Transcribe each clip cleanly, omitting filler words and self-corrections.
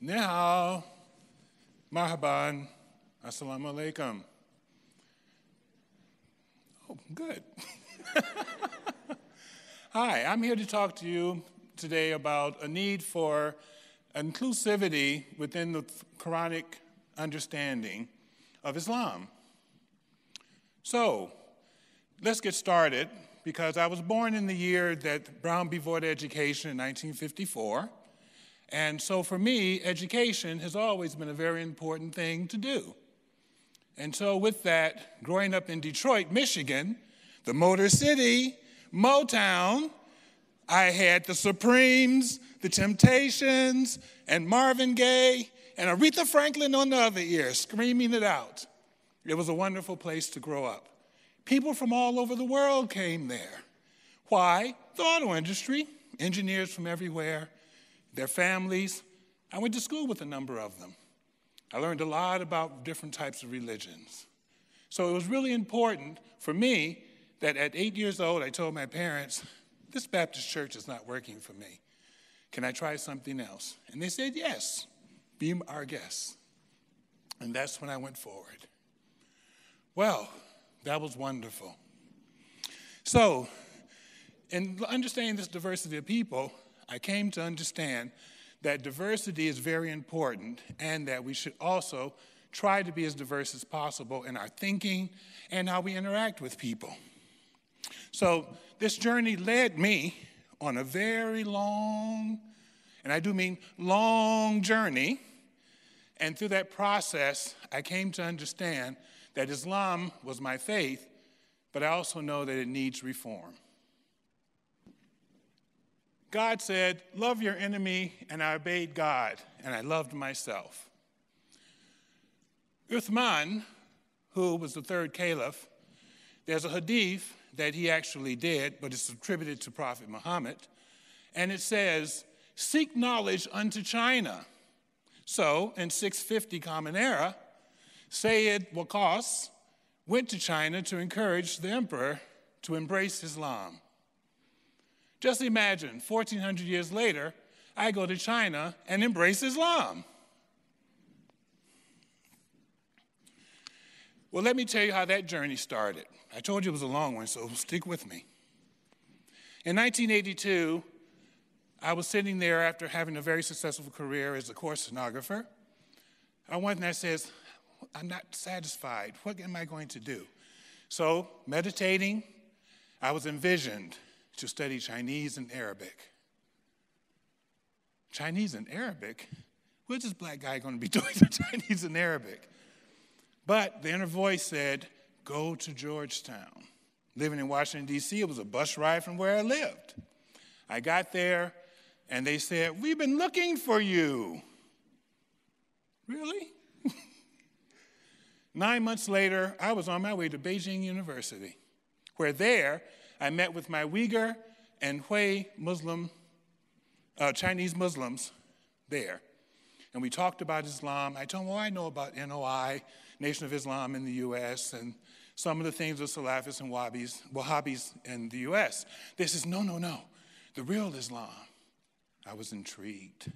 Ni hao, marhaban, assalamu alaikum. Oh, good. Hi, I'm here to talk to you today about a need for inclusivity within the Quranic understanding of Islam. So, let's get started, because I was born in the year that Brown v. Board of Education in 1954. And so for me, education has always been a very important thing to do. And so with that, growing up in Detroit, Michigan, the Motor City, Motown, I had the Supremes, the Temptations, and Marvin Gaye, and Aretha Franklin on the other ear, screaming it out. It was a wonderful place to grow up. People from all over the world came there. Why? The auto industry, engineers from everywhere, their families. I went to school with a number of them. I learned a lot about different types of religions. So it was really important for me that at 8 years old, I told my parents, this Baptist church is not working for me. Can I try something else? And they said, yes, be our guest. And that's when I went forward. Well, that was wonderful. So, in understanding this diversity of people, I came to understand that diversity is very important and that we should also try to be as diverse as possible in our thinking and how we interact with people. So this journey led me on a very long, and I do mean long journey, and through that process, I came to understand that Islam was my faith, but I also know that it needs reform. God said, love your enemy, and I obeyed God, and I loved myself. Uthman, who was the third caliph, there's a hadith that he actually did, but it's attributed to Prophet Muhammad, and it says, seek knowledge unto China. So, in 650 Common Era, Sayyid Waqas went to China to encourage the emperor to embrace Islam. Just imagine, 1,400 years later, I go to China and embrace Islam. Well, let me tell you how that journey started. I told you it was a long one, so stick with me. In 1982, I was sitting there after having a very successful career as a course stenographer. I went and I said, I'm not satisfied. What am I going to do? So, meditating, I was envisioned to study Chinese and Arabic. Chinese and Arabic? What's this black guy going to be doing with Chinese and Arabic? But the inner voice said, go to Georgetown. Living in Washington, D.C., it was a bus ride from where I lived. I got there, and they said, we've been looking for you. Really? 9 months later, I was on my way to Beijing University, where there I met with my Uyghur and Hui Chinese Muslims there. And we talked about Islam. I told them, well, I know about NOI, Nation of Islam in the U.S., and some of the things of Salafis and Wahhabis in the U.S. They says, no, the real Islam. I was intrigued.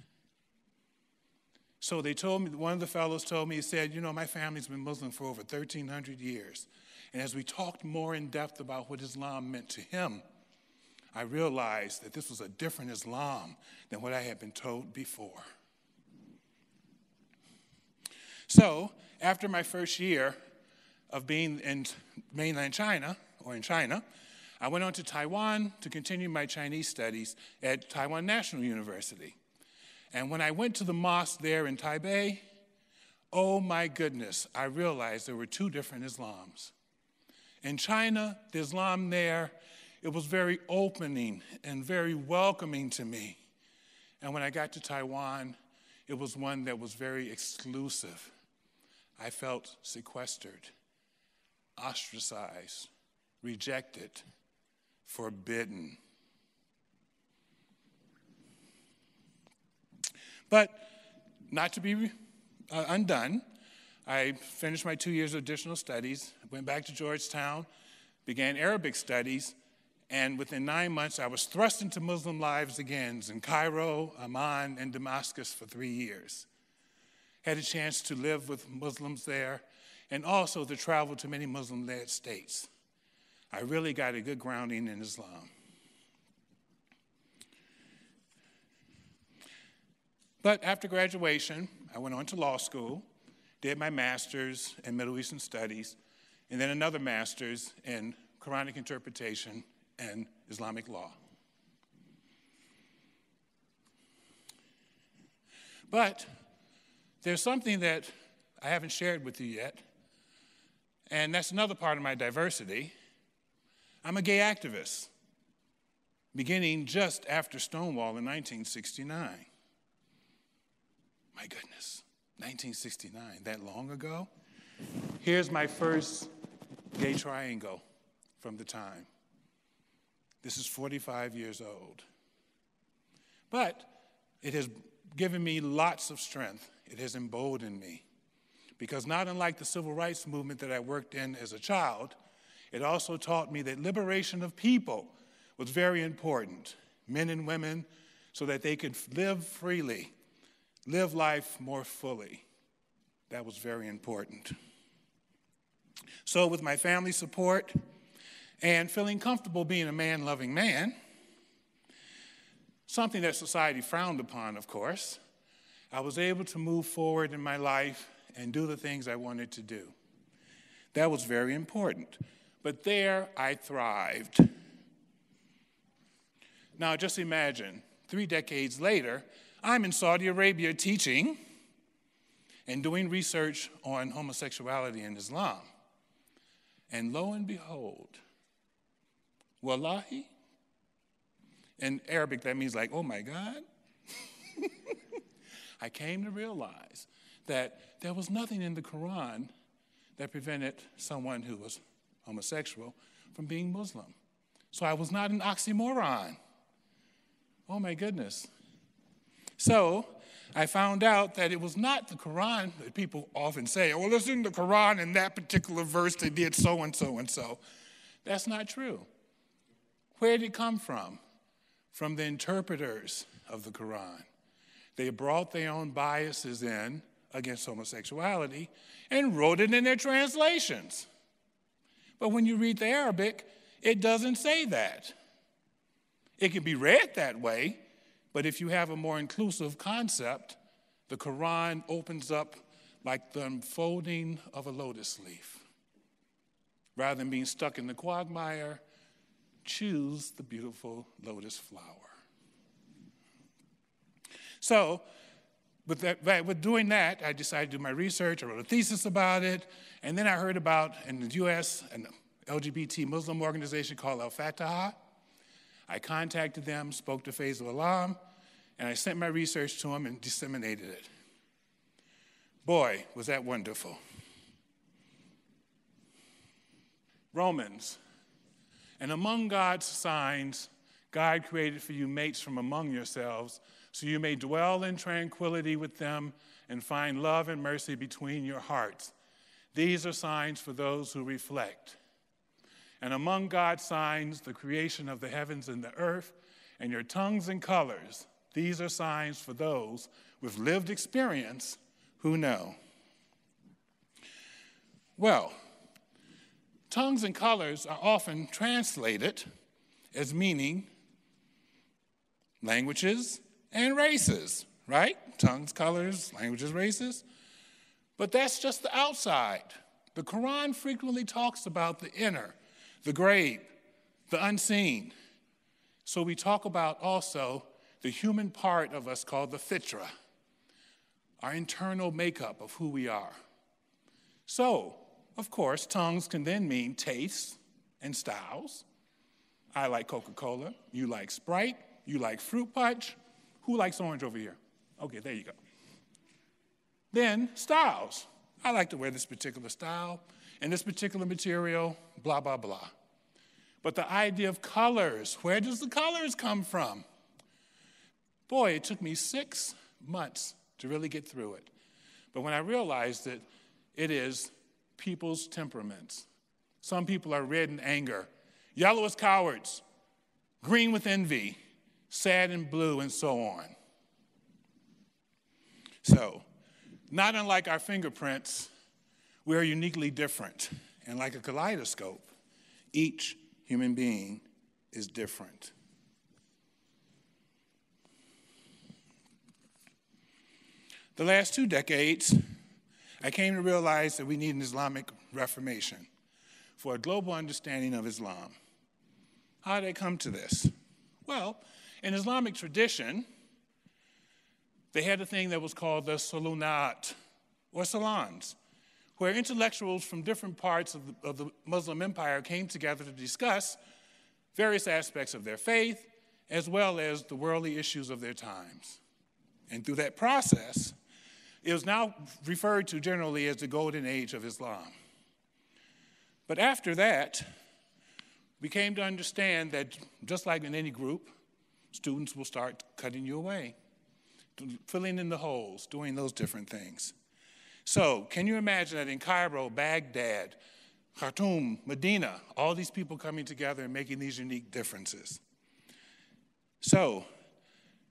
So they told me, one of the fellows told me, he said, my family's been Muslim for over 1,300 years. And as we talked more in depth about what Islam meant to him, I realized that this was a different Islam than what I had been told before. So, after my first year of being in mainland China, or in China, I went on to Taiwan to continue my Chinese studies at Taiwan National University. And when I went to the mosque there in Taipei, oh my goodness, I realized there were two different Islams. In China, the Islam there, it was very opening and very welcoming to me. And when I got to Taiwan, it was one that was very exclusive. I felt sequestered, ostracized, rejected, forbidden. But not to be undone, I finished my 2 years of additional studies, went back to Georgetown, began Arabic studies, and within 9 months, I was thrust into Muslim lives again in Cairo, Amman, and Damascus for 3 years. had a chance to live with Muslims there, and also to travel to many Muslim-led states. I really got a good grounding in Islam. But after graduation, I went on to law school, did my master's in Middle Eastern Studies, and then another master's in Quranic interpretation and Islamic law. But there's something that I haven't shared with you yet, and that's another part of my diversity. I'm a gay activist, beginning just after Stonewall in 1969. My goodness, 1969, that long ago? Here's my first gay triangle from the time. This is 45 years old. But it has given me lots of strength. It has emboldened me. Because not unlike the civil rights movement that I worked in as a child, it also taught me that liberation of people was very important, men and women, so that they could live freely, live life more fully. That was very important. So with my family support and feeling comfortable being a man-loving man, something that society frowned upon, of course, I was able to move forward in my life and do the things I wanted to do. That was very important. But there I thrived. Now just imagine, 3 decades later, I'm in Saudi Arabia teaching and doing research on homosexuality in Islam. And lo and behold, wallahi, in Arabic that means like, oh my God. I came to realize that there was nothing in the Quran that prevented someone who was homosexual from being Muslim. So I was not an oxymoron. Oh my goodness. So I found out that it was not the Quran that people often say, well, it's in the Quran in that particular verse they did so and so and so. That's not true. Where did it come from? From the interpreters of the Quran. They brought their own biases in against homosexuality and wrote it in their translations. But when you read the Arabic, it doesn't say that. It can be read that way, but if you have a more inclusive concept, the Quran opens up like the unfolding of a lotus leaf. Rather than being stuck in the quagmire, choose the beautiful lotus flower. So, with doing that, I decided to do my research. I wrote a thesis about it. And then I heard about, in the U.S., an LGBT Muslim organization called Al-Fatah. I contacted them, spoke to Faisal Alam, and I sent my research to them and disseminated it. Boy, was that wonderful. Romans. And among God's signs, God created for you mates from among yourselves, so you may dwell in tranquility with them and find love and mercy between your hearts. These are signs for those who reflect. And among God's signs, the creation of the heavens and the earth, and your tongues and colors. These are signs for those with lived experience who know. Well, tongues and colors are often translated as meaning languages and races, right? Tongues, colors, languages, races. But that's just the outside. The Quran frequently talks about the inner, the grave, the unseen. So we talk about also the human part of us called the fitra, our internal makeup of who we are. So, of course, tongues can then mean tastes and styles. I like Coca-Cola, you like Sprite, you like fruit punch. Who likes orange over here? Okay, there you go. Then styles. I like to wear this particular style and this particular material, blah, blah, blah. But the idea of colors, where does the colors come from? Boy, it took me 6 months to really get through it. But when I realized it, it is people's temperaments. Some people are red in anger, yellow as cowards, green with envy, sad and blue, and so on. So, Not unlike our fingerprints, we are uniquely different. And like a kaleidoscope, each human being is different. The last 2 decades, I came to realize that we need an Islamic Reformation for a global understanding of Islam. How did I come to this? Well, in Islamic tradition, they had a thing that was called the salunat, or salons, where intellectuals from different parts of the Muslim empire came together to discuss various aspects of their faith, as well as the worldly issues of their times. And through that process, it was now referred to generally as the golden age of Islam. But after that, we came to understand that just like in any group, students will start cutting you away, filling in the holes, doing those different things. So can you imagine that in Cairo, Baghdad, Khartoum, Medina, all these people coming together and making these unique differences? So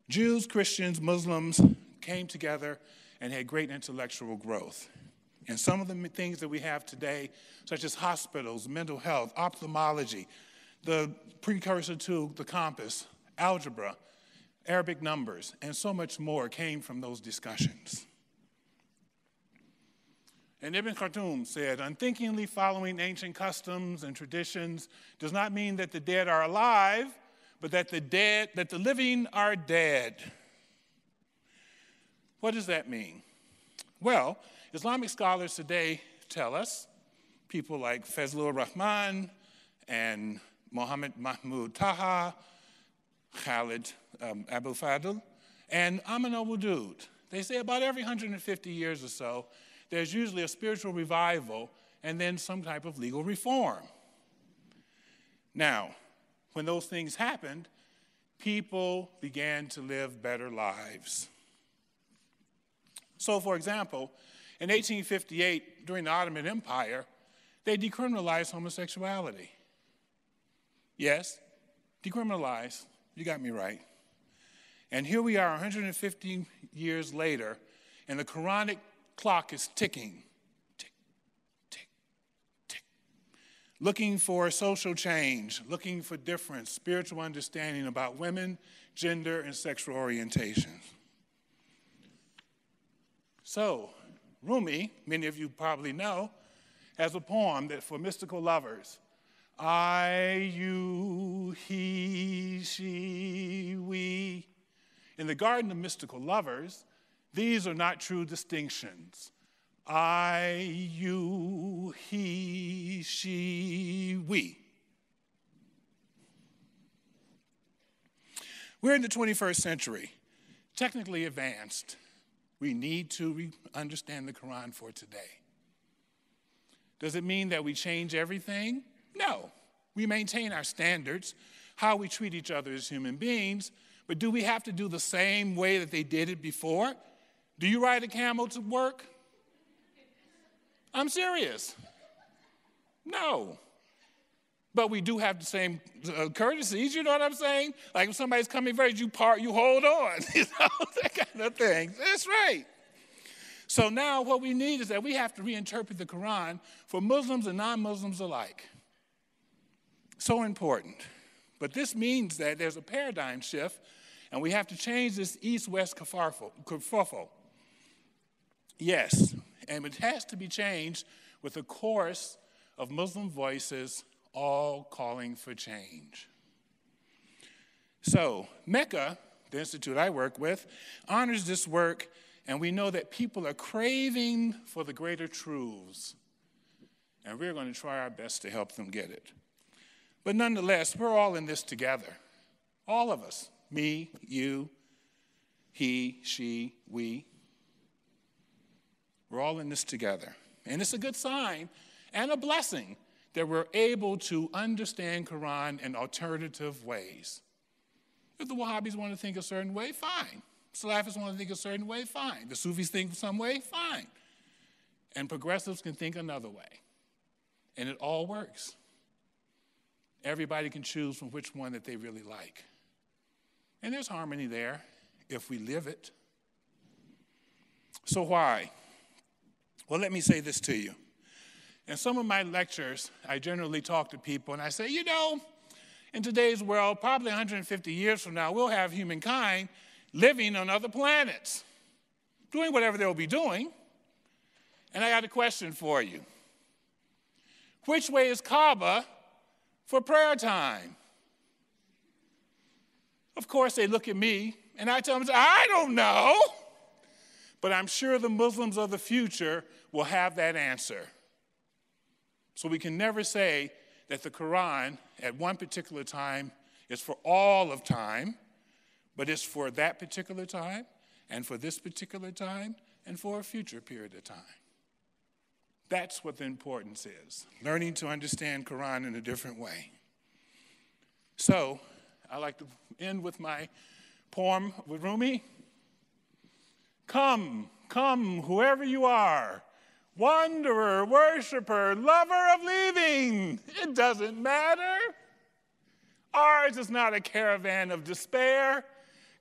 Jews, Christians, Muslims came together and had great intellectual growth. And some of the things that we have today, such as hospitals, mental health, ophthalmology, the precursor to the compass, algebra, Arabic numbers, and so much more came from those discussions. And Ibn Khaldun said, unthinkingly following ancient customs and traditions does not mean that the dead are alive, but that the living are dead. What does that mean? Well, Islamic scholars today tell us, people like Fazlur Rahman and Mohammed Mahmoud Taha, Khalid Abu Fadl, and Amin al-Wudud. They say about every 150 years or so, there's usually a spiritual revival and then some type of legal reform. Now, when those things happened, people began to live better lives. So, for example, in 1858, during the Ottoman Empire, they decriminalized homosexuality. Yes, decriminalized. You got me right. And here we are 150 years later, and the Quranic clock is ticking. Tick, tick, tick. Looking for social change, looking for difference, spiritual understanding about women, gender, and sexual orientation. So, Rumi, many of you probably know, has a poem that for mystical lovers. I, you, he, she, we. In the garden of mystical lovers, these are not true distinctions. I, you, he, she, we. We're in the 21st century, technically advanced. We need to understand the Quran for today. Does it mean that we change everything? No. We maintain our standards, how we treat each other as human beings, but do we have to do the same way that they did it before? Do you ride a camel to work? I'm serious. No. But we do have the same courtesies, you know what I'm saying? Like if somebody's coming very, you hold on, you know, that kind of thing. That's right. So now what we need is that we have to reinterpret the Quran for Muslims and non-Muslims alike. So important. But this means that there's a paradigm shift, and we have to change this east-west kerfuffle. Yes, and it has to be changed with a chorus of Muslim voices all calling for change. So Mecca, the institute I work with, honors this work, and we know that people are craving for the greater truths, and we're going to try our best to help them get it. But nonetheless, we're all in this together. All of us, me, you, he, she, we. We're all in this together. And it's a good sign and a blessing that we're able to understand Quran in alternative ways. If the Wahhabis want to think a certain way, fine. Salafis want to think a certain way, fine. The Sufis think some way, fine. And progressives can think another way. And it all works. Everybody can choose from which one that they really like. And there's harmony there if we live it. So why? Well, let me say this to you. In some of my lectures, I generally talk to people and I say, you know, in today's world, probably 150 years from now, we'll have humankind living on other planets, doing whatever they'll be doing. And I got a question for you. Which way is Kaaba for prayer time? Of course, they look at me, and I tell them, I don't know. But I'm sure the Muslims of the future will have that answer. So we can never say that the Quran at one particular time is for all of time, but it's for that particular time, and for this particular time, and for a future period of time. That's what the importance is, learning to understand Quran in a different way. So, I like to end with my poem with Rumi. Come, come, whoever you are, wanderer, worshiper, lover of leaving, it doesn't matter. Ours is not a caravan of despair.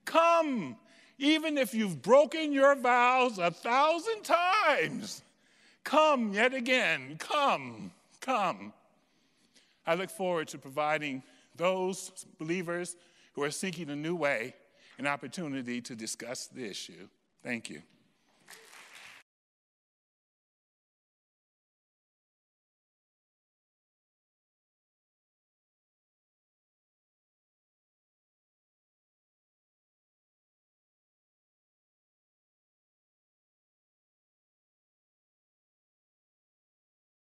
Come, even if you've broken your vows 1,000 times. Come yet again, come, come. I look forward to providing those believers who are seeking a new way an opportunity to discuss the issue. Thank you.